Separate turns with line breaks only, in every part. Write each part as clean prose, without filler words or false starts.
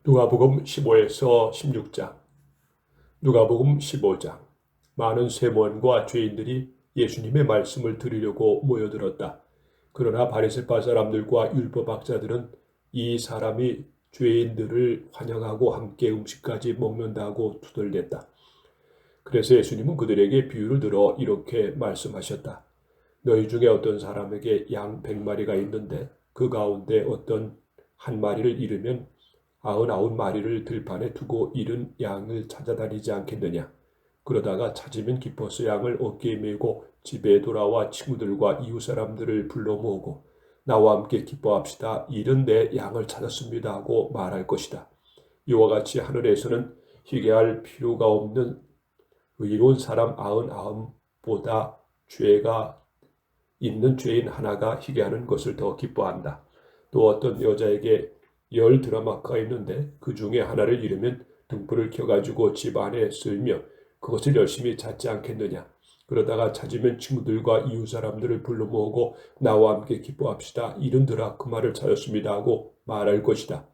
누가복음 15에서 16장. 누가복음 15장. 많은 세무원과 죄인들이 예수님의 말씀을 들으려고 모여들었다. 그러나 바리새파 사람들과 율법학자들은 이 사람이 죄인들을 환영하고 함께 음식까지 먹는다고 투덜댔다. 그래서 예수님은 그들에게 비유를 들어 이렇게 말씀하셨다. 너희 중에 어떤 사람에게 양 100마리가 있는데 그 가운데 어떤 한 마리를 잃으면 99마리를 들판에 두고 잃은 양을 찾아다니지 않겠느냐. 그러다가 찾으면 기뻐서 양을 어깨에 메고 집에 돌아와 친구들과 이웃 사람들을 불러 모으고 나와 함께 기뻐합시다. 잃은 내 양을 찾았습니다 하고 말할 것이다. 이와 같이 하늘에서는 희귀할 필요가 없는 의로운 사람 99보다 죄가 있는 죄인 하나가 희귀하는 것을 더 기뻐한다. 또 어떤 여자에게 10드라마가 있는데 그 중에 하나를 잃으면 등불을 켜가지고 집 안에 쓸며 그것을 열심히 찾지 않겠느냐. 그러다가 찾으면 친구들과 이웃 사람들을 불러 모으고 나와 함께 기뻐합시다. 잃은 드라크마를 찾았습니다 하고 말할 것이다.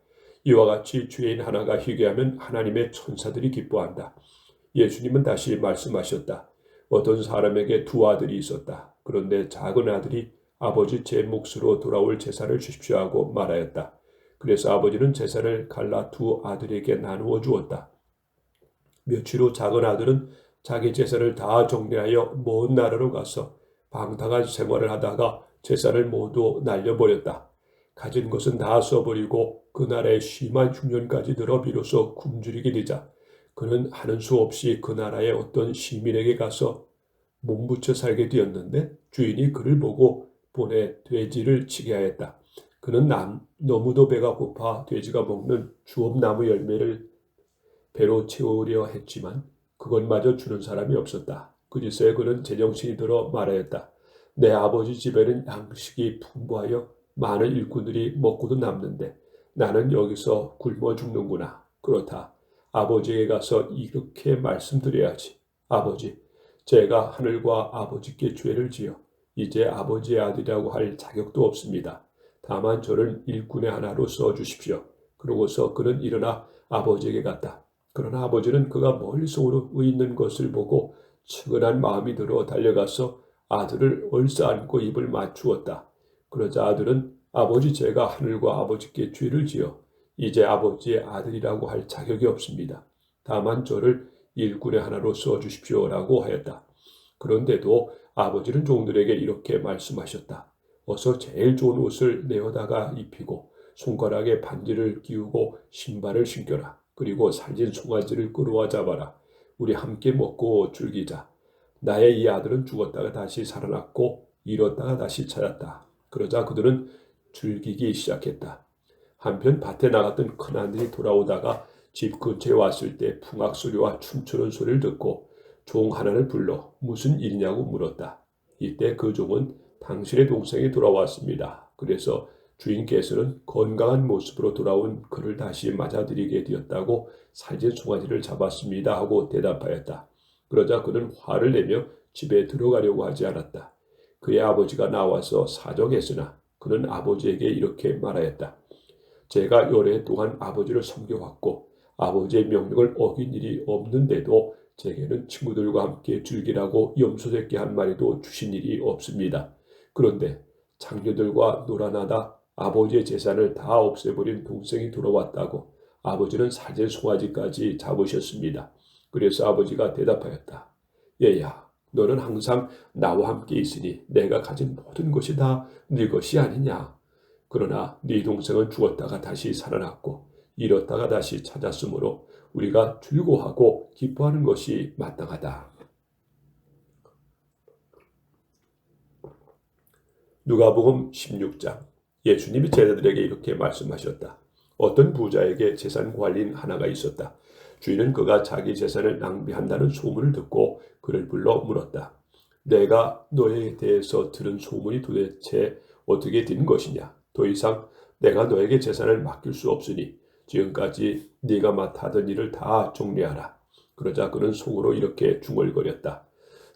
이와 같이 죄인 하나가 희귀하면 하나님의 천사들이 기뻐한다. 예수님은 다시 말씀하셨다. 어떤 사람에게 두 아들이 있었다. 그런데 작은 아들이 아버지 제 몫으로 돌아올 제사를 주십시오 하고 말하였다. 그래서 아버지는 제사를 갈라 두 아들에게 나누어 주었다. 며칠 후 작은 아들은 자기 제사를 다 정리하여 먼 나라로 가서 방탕한 생활을 하다가 제사를 모두 날려버렸다. 가진 것은 다 써버리고 그 나라에 심한 흉년까지 들어 비로소 굶주리게 되자 그는 하는 수 없이 그 나라의 어떤 시민에게 가서 몸부쳐 살게 되었는데 주인이 그를 보고 보내 돼지를 치게 하였다. 그는 너무도 배가 고파 돼지가 먹는 주업나무 열매를 배로 채우려 했지만 그것마저 주는 사람이 없었다. 그제서야 그는 제정신이 들어 말하였다. 내 아버지 집에는 양식이 풍부하여 많은 일꾼들이 먹고도 남는데 나는 여기서 굶어 죽는구나. 그렇다. 아버지에게 가서 이렇게 말씀드려야지. 아버지, 제가 하늘과 아버지께 죄를 지어 이제 아버지의 아들이라고 할 자격도 없습니다. 다만 저를 일꾼의 하나로 써주십시오. 그러고서 그는 일어나 아버지에게 갔다. 그러나 아버지는 그가 멀리서 오고 있는 것을 보고 측은한 마음이 들어 달려가서 아들을 얼싸안고 입을 맞추었다. 그러자 아들은 아버지, 제가 하늘과 아버지께 죄를 지어 이제 아버지의 아들이라고 할 자격이 없습니다. 다만 저를 일꾼의 하나로 써주십시오라고 하였다. 그런데도 아버지는 종들에게 이렇게 말씀하셨다. 어서 제일 좋은 옷을 내어다가 입히고 손가락에 반지를 끼우고 신발을 신겨라. 그리고 살진 송아지를 끌어와 잡아라. 우리 함께 먹고 즐기자. 나의 이 아들은 죽었다가 다시 살아났고 잃었다가 다시 찾았다. 그러자 그들은 즐기기 시작했다. 한편 밭에 나갔던 큰아들이 돌아오다가 집 근처에 왔을 때 풍악 소리와 춤추는 소리를 듣고 종 하나를 불러 무슨 일이냐고 물었다. 이때 그 종은 당신의 동생이 돌아왔습니다. 그래서 주인께서는 건강한 모습으로 돌아온 그를 다시 맞아들이게 되었다고 살진 송아지를 잡았습니다 하고 대답하였다. 그러자 그는 화를 내며 집에 들어가려고 하지 않았다. 그의 아버지가 나와서 사정했으나 그는 아버지에게 이렇게 말하였다. 제가 오랫동안 아버지를 섬겨왔고 아버지의 명령을 어긴 일이 없는데도 제게는 친구들과 함께 즐기라고 염소새끼 한 마리도 주신 일이 없습니다. 그런데 장녀들과 놀아나다 아버지의 재산을 다 없애버린 동생이 돌아왔다고 아버지는 살진 송아지까지 잡으셨습니다. 그래서 아버지가 대답하였다. 얘야, 너는 항상 나와 함께 있으니 내가 가진 모든 것이 다 네 것이 아니냐. 그러나 네 동생은 죽었다가 다시 살아났고 잃었다가 다시 찾았으므로 우리가 즐거워하고 기뻐하는 것이 마땅하다. 누가복음 16장. 예수님이 제자들에게 이렇게 말씀하셨다. 어떤 부자에게 재산 관리인 하나가 있었다. 주인은 그가 자기 재산을 낭비한다는 소문을 듣고 그를 불러 물었다. 내가 너에 대해서 들은 소문이 도대체 어떻게 된 것이냐? 더 이상 내가 너에게 재산을 맡길 수 없으니 지금까지 네가 맡아던 일을 다 정리하라. 그러자 그는 속으로 이렇게 중얼거렸다.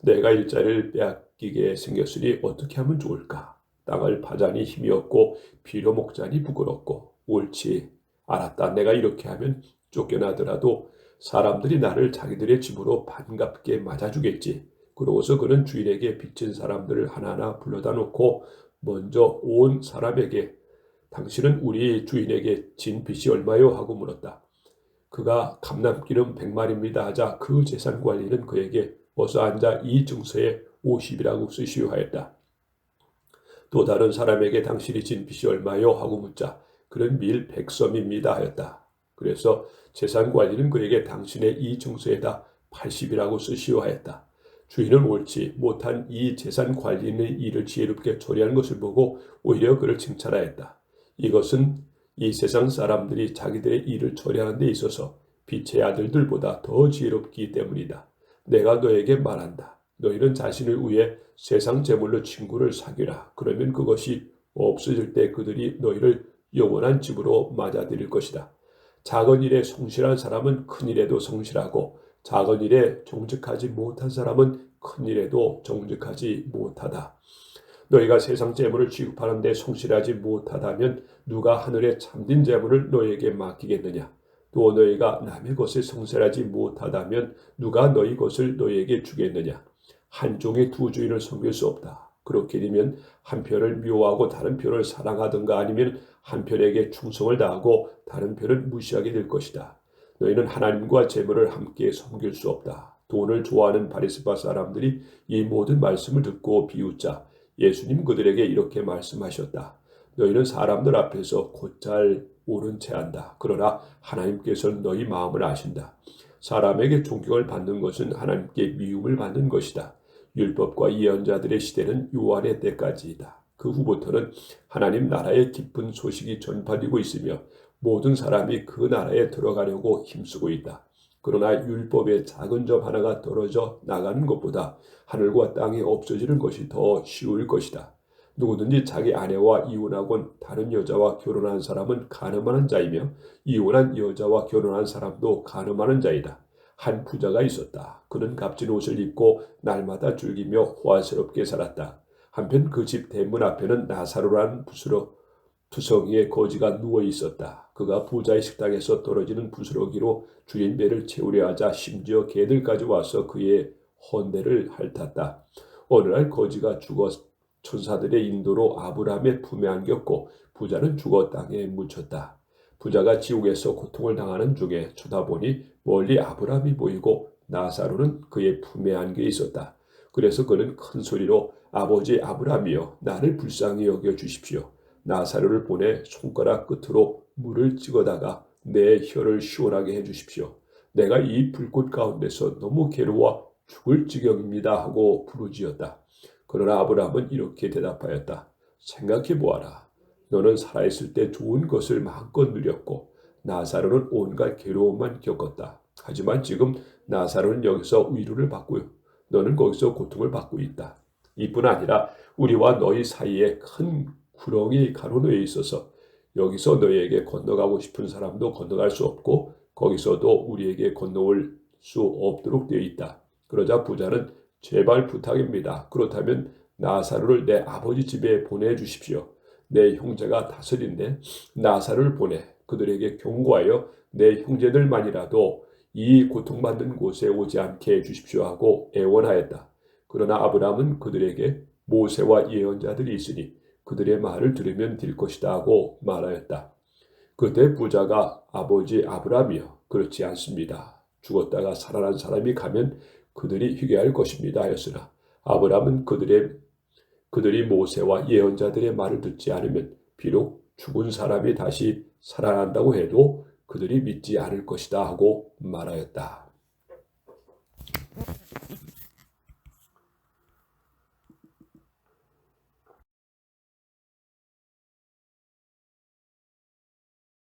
내가 일자리를 빼앗기게 생겼으니 어떻게 하면 좋을까? 땅을 파자니 힘이 없고 빌어먹자니 부끄럽고 옳지 알았다. 내가 이렇게 하면 쫓겨나더라도 사람들이 나를 자기들의 집으로 반갑게 맞아주겠지. 그러고서 그는 주인에게 빚진 사람들을 하나하나 불러다 놓고 먼저 온 사람에게 당신은 우리 주인에게 진 빚이 얼마요? 하고 물었다. 그가 감남기름 100마리입니다 하자 그 재산관리는 그에게 어서 앉아 이 증서에 50이라고 쓰시오 하였다. 또 다른 사람에게 당신이 진 빚이 얼마요? 하고 묻자 그는 밀 100섬입니다 하였다. 그래서 재산관리는 그에게 당신의 이 증서에다 80이라고 쓰시오 하였다. 주인은 옳지 못한 이 재산관리인의 일을 지혜롭게 처리하는 것을 보고 오히려 그를 칭찬하였다. 이것은 이 세상 사람들이 자기들의 일을 처리하는 데 있어서 빛의 아들들보다 더 지혜롭기 때문이다. 내가 너에게 말한다. 너희는 자신을 위해 세상 재물로 친구를 사귀라. 그러면 그것이 없어질 때 그들이 너희를 영원한 집으로 맞아들일 것이다. 작은 일에 성실한 사람은 큰 일에도 성실하고 작은 일에 정직하지 못한 사람은 큰 일에도 정직하지 못하다. 너희가 세상 재물을 취급하는 데 성실하지 못하다면 누가 하늘의 참된 재물을 너희에게 맡기겠느냐? 또 너희가 남의 것에 성실하지 못하다면 누가 너희 것을 너희에게 주겠느냐? 한 종의 두 주인을 섬길 수 없다. 그렇게 되면 한 편을 미워하고 다른 편을 사랑하든가 아니면 한 편에게 충성을 다하고 다른 편을 무시하게 될 것이다. 너희는 하나님과 재물을 함께 섬길 수 없다. 돈을 좋아하는 바리새파 사람들이 이 모든 말씀을 듣고 비웃자 예수님 그들에게 이렇게 말씀하셨다. 너희는 사람들 앞에서 곧잘 옳은 채 한다. 그러나 하나님께서는 너희 마음을 아신다. 사람에게 존경을 받는 것은 하나님께 미움을 받는 것이다. 율법과 예언자들의 시대는 요한의 때까지이다. 그 후부터는 하나님 나라의 기쁜 소식이 전파되고 있으며 모든 사람이 그 나라에 들어가려고 힘쓰고 있다. 그러나 율법의 작은 점 하나가 떨어져 나가는 것보다 하늘과 땅이 없어지는 것이 더 쉬울 것이다. 누구든지 자기 아내와 이혼하곤 다른 여자와 결혼한 사람은 간음하는 자이며 이혼한 여자와 결혼한 사람도 간음하는 자이다. 한 부자가 있었다. 그는 값진 옷을 입고 날마다 즐기며 호화스럽게 살았다. 한편 그 집 대문 앞에는 나사로라는 투성이의 거지가 누워 있었다. 그가 부자의 식탁에서 떨어지는 부스러기로 주인 배를 채우려 하자 심지어 개들까지 와서 그의 헌대를 핥았다. 어느 날 거지가 죽어 천사들의 인도로 아브라함의 품에 안겼고 부자는 죽어 땅에 묻혔다. 부자가 지옥에서 고통을 당하는 중에 쳐다보니 멀리 아브라함이 보이고 나사로는 그의 품에 안겨 있었다. 그래서 그는 큰 소리로 아버지 아브라함이여 나를 불쌍히 여겨 주십시오. 나사로를 보내 손가락 끝으로 물을 찍어다가 내 혀를 시원하게 해주십시오. 내가 이 불꽃 가운데서 너무 괴로워 죽을 지경입니다 하고 부르짖었다. 그러나 아브라함은 이렇게 대답하였다. 생각해 보아라. 너는 살아있을 때 좋은 것을 마음껏 누렸고 나사로는 온갖 괴로움만 겪었다. 하지만 지금 나사로는 여기서 위로를 받고요. 너는 거기서 고통을 받고 있다. 이뿐 아니라 우리와 너희 사이에 큰 구렁이 가로놓여 있어서 여기서 너희에게 건너가고 싶은 사람도 건너갈 수 없고 거기서도 우리에게 건너올 수 없도록 되어 있다. 그러자 부자는 제발 부탁입니다. 그렇다면 나사로를 내 아버지 집에 보내주십시오. 내 형제가 5인데 나사로를 보내 그들에게 경고하여 내 형제들만이라도 이 고통받는 곳에 오지 않게 해주십시오 하고 애원하였다. 그러나 아브라함은 그들에게 모세와 예언자들이 있으니 그들의 말을 들으면 될 것이다 하고 말하였다. 그때 부자가 아버지 아브라함이여 그렇지 않습니다. 죽었다가 살아난 사람이 가면 그들이 회개할 것입니다 하였으나 아브라함은 그들이 모세와 예언자들의 말을 듣지 않으면 비록 죽은 사람이 다시 살아난다고 해도 그들이 믿지 않을 것이다 하고 말하였다.